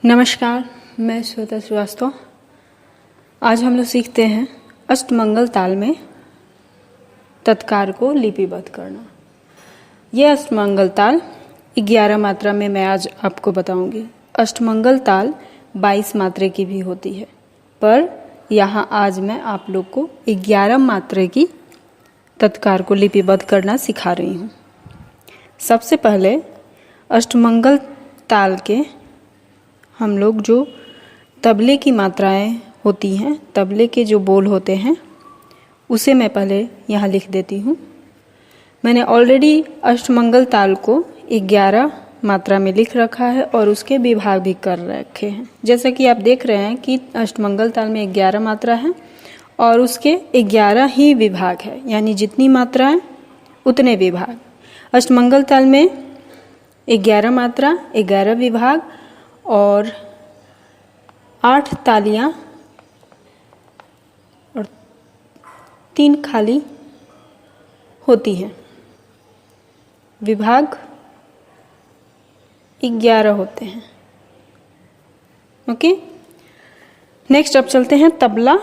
नमस्कार, मैं श्वेता श्रीवास्तव। आज हम लोग सीखते हैं अष्टमंगल ताल में तत्कार को लिपिबद्ध करना। यह अष्टमंगल ताल 11 मात्रा में मैं आज आपको बताऊंगी। अष्टमंगल ताल 22 मात्रा की भी होती है, पर यहाँ आज मैं आप लोग को 11 मात्रा की तत्कार को लिपिबद्ध करना सिखा रही हूँ। सबसे पहले अष्टमंगल ताल के हम लोग जो तबले की मात्राएं होती हैं, तबले के जो बोल होते हैं, उसे मैं पहले यहाँ लिख देती हूँ। मैंने ऑलरेडी अष्टमंगल ताल को 11 मात्रा में लिख रखा है और उसके विभाग भी कर रखे हैं। जैसा कि आप देख रहे हैं कि अष्टमंगल ताल में 11 मात्रा है और उसके 11 ही विभाग है, यानी जितनी मात्राएं उतने विभाग। अष्टमंगल ताल में 11 मात्रा, 11 विभाग और 8 तालियां और 3 खाली होती हैं। विभाग 11 होते हैं। ओके, नेक्स्ट अब चलते हैं तबला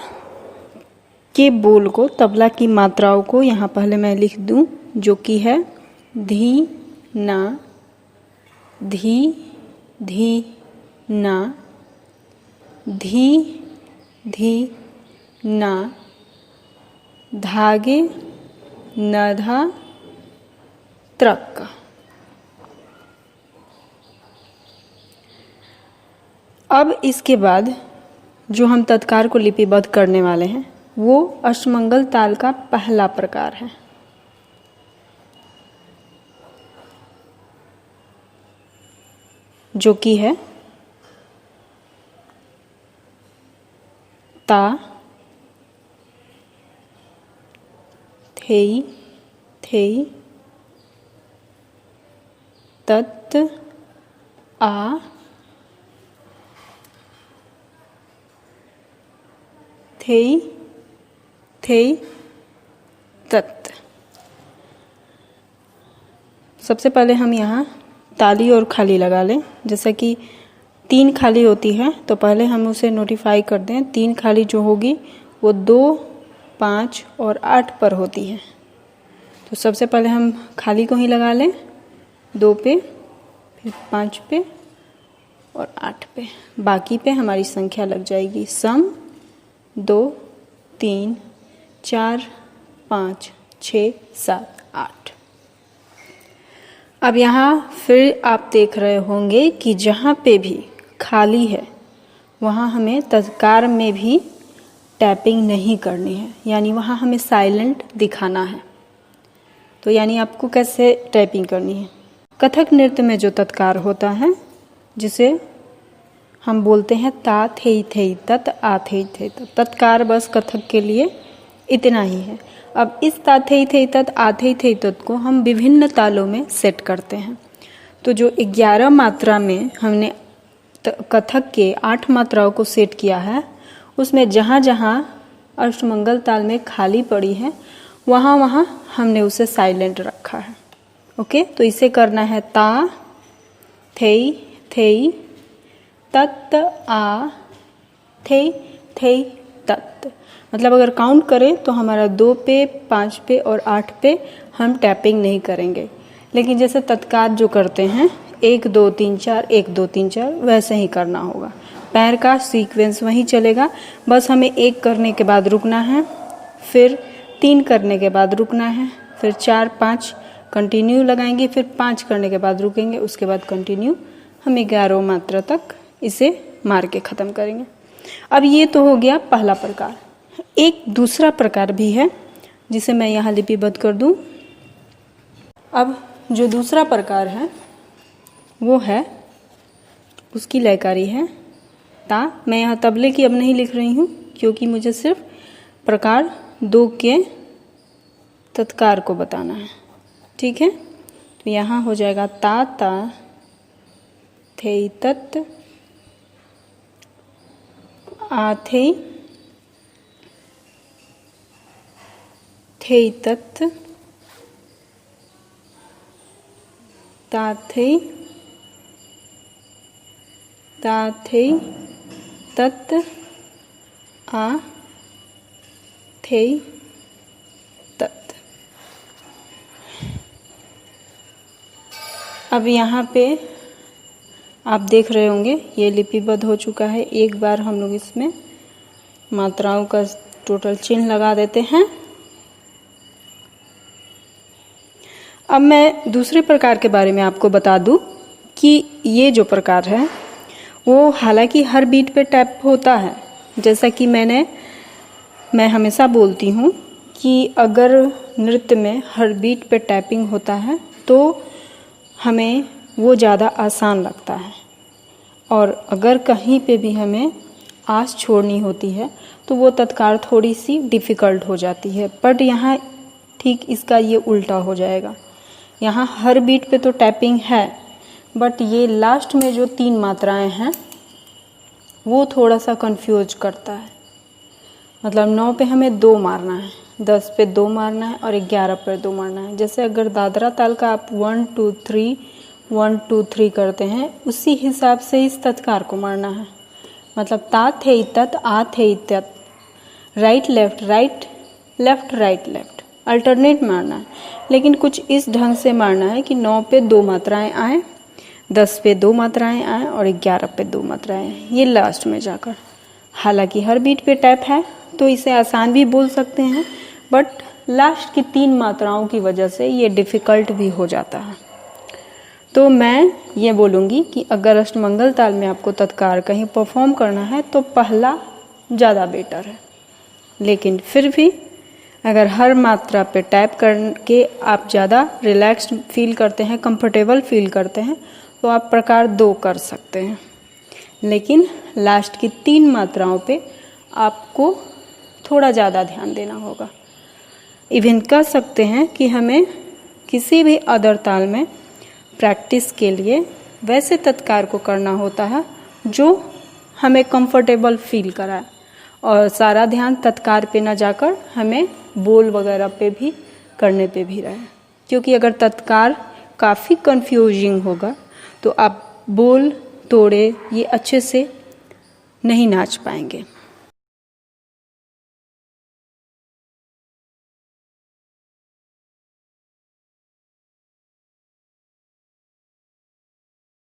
के बोल को, तबला की मात्राओं को यहाँ पहले मैं लिख दूं, जो कि है धी ना, धी धी ना, धी धी ना, धागे नधा त्रक। अब इसके बाद जो हम तत्कार को लिपिबद्ध करने वाले हैं वो अष्टमंगल ताल का पहला प्रकार है, जो कि है ता, थेई थेई, तत्, आ, थेई थेई, तत्। सबसे पहले हम यहाँ ताली और खाली लगा लें। जैसा कि 3 खाली होती है तो पहले हम उसे नोटिफाई कर दें। 3 खाली जो होगी वो 2, 5 और 8 पर होती है। तो सबसे पहले हम खाली को ही लगा लें, 2 पे, फिर 5 पे और 8 पे। बाकी पे हमारी संख्या लग जाएगी सम 2, 3, 4, 5, 6, 7, 8। अब यहाँ फिर आप देख रहे होंगे कि जहाँ पे भी खाली है वहाँ हमें तत्कार में भी टैपिंग नहीं करनी है, यानी वहाँ हमें साइलेंट दिखाना है। तो यानी आपको कैसे टैपिंग करनी है? कथक नृत्य में जो तत्कार होता है, जिसे हम बोलते हैं ता थेई थेई तत्, आ थेई थेई तत्, तत्कार बस कथक के लिए इतना ही है। अब इस ता थेई थेई तत्, आ थेई थेई तत् को हम विभिन्न तालों में सेट करते हैं। तो जो 11 मात्रा में हमने कथक के 8 मात्राओं को सेट किया है, उसमें जहाँ जहाँ अष्टमंगल ताल में खाली पड़ी है वहाँ वहाँ हमने उसे साइलेंट रखा है। ओके, तो इसे करना है ता थेई थेई तत्, आ थेई थेई तत्। मतलब अगर काउंट करें तो हमारा 2 पे, 5 पे और 8 पे हम टैपिंग नहीं करेंगे। लेकिन जैसे तत्कार जो करते हैं 1 2 3 4 1 2 3 4, वैसे ही करना होगा। पैर का सीक्वेंस वही चलेगा, बस हमें 1 करने के बाद रुकना है, फिर 3 करने के बाद रुकना है, फिर 4 5 कंटिन्यू लगाएंगे, फिर 5 करने के बाद रुकेंगे, उसके बाद कंटिन्यू हम 11 मात्रा तक इसे मार के ख़त्म करेंगे। अब ये तो हो गया पहला प्रकार। एक दूसरा प्रकार भी है जिसे मैं यहाँ लिपिबद्ध कर दूँ। अब जो दूसरा प्रकार है वो है, उसकी लयकारी है ता। मैं यहाँ तबले की अब नहीं लिख रही हूँ क्योंकि मुझे सिर्फ प्रकार 2 के तत्कार को बताना है। ठीक है, तो यहाँ हो जाएगा ता ता थेई तत्, आ थेई थेई तत्, ता थेई ता थे तत आ थे तत। अब यहाँ पे आप देख रहे होंगे ये लिपिबद्ध हो चुका है। एक बार हम लोग इसमें मात्राओं का टोटल चिन्ह लगा देते हैं। अब मैं दूसरे प्रकार के बारे में आपको बता दूं कि ये जो प्रकार है वो हालांकि हर बीट पे टैप होता है। जैसा कि मैं हमेशा बोलती हूँ कि अगर नृत्य में हर बीट पे टैपिंग होता है तो हमें वो ज़्यादा आसान लगता है, और अगर कहीं पे भी हमें आस छोड़नी होती है तो वो तत्काल थोड़ी सी डिफ़िकल्ट हो जाती है। बट यहाँ ठीक इसका ये उल्टा हो जाएगा। यहाँ हर बीट पे तो टैपिंग है, बट ये लास्ट में जो 3 मात्राएं हैं वो थोड़ा सा कंफ्यूज करता है। मतलब 9 पे हमें 2 मारना है, 10 पे 2 मारना है और 11 पे 2 मारना है। जैसे अगर दादरा ताल का आप 1 2 3 1 2 3 करते हैं, उसी हिसाब से इस तत्कार को मारना है। मतलब ता थे तत आ थे तत, right left right left right left, alternate मारना है। लेकिन कुछ इस ढंग से मारना है कि 9 पे 2 मात्राएं आए, 10 पे 2 मात्राएं आए और 11 पे 2 मात्राएं आए, ये लास्ट में जाकर। हालांकि हर बीट पे टैप है तो इसे आसान भी बोल सकते हैं, बट लास्ट की 3 मात्राओं की वजह से ये डिफ़िकल्ट भी हो जाता है। तो मैं ये बोलूँगी कि अगर अष्टमंगल ताल में आपको तत्कार कहीं परफॉर्म करना है तो पहला ज़्यादा बेटर है। लेकिन फिर भी अगर हर मात्रा पे टैप करके आप ज़्यादा रिलैक्स्ड फील करते हैं, कंफर्टेबल फील करते हैं, तो आप प्रकार 2 कर सकते हैं। लेकिन लास्ट की 3 मात्राओं पे आपको थोड़ा ज़्यादा ध्यान देना होगा। इवन कह सकते हैं कि हमें किसी भी अदर ताल में प्रैक्टिस के लिए वैसे तत्कार को करना होता है जो हमें कंफर्टेबल फील कराए, और सारा ध्यान तत्कार पे न जाकर हमें बोल वगैरह पे भी करने पे भी रहे। क्योंकि अगर तत्कार काफ़ी कंफ्यूजिंग होगा तो आप बोल तोड़े ये अच्छे से नहीं नाच पाएंगे।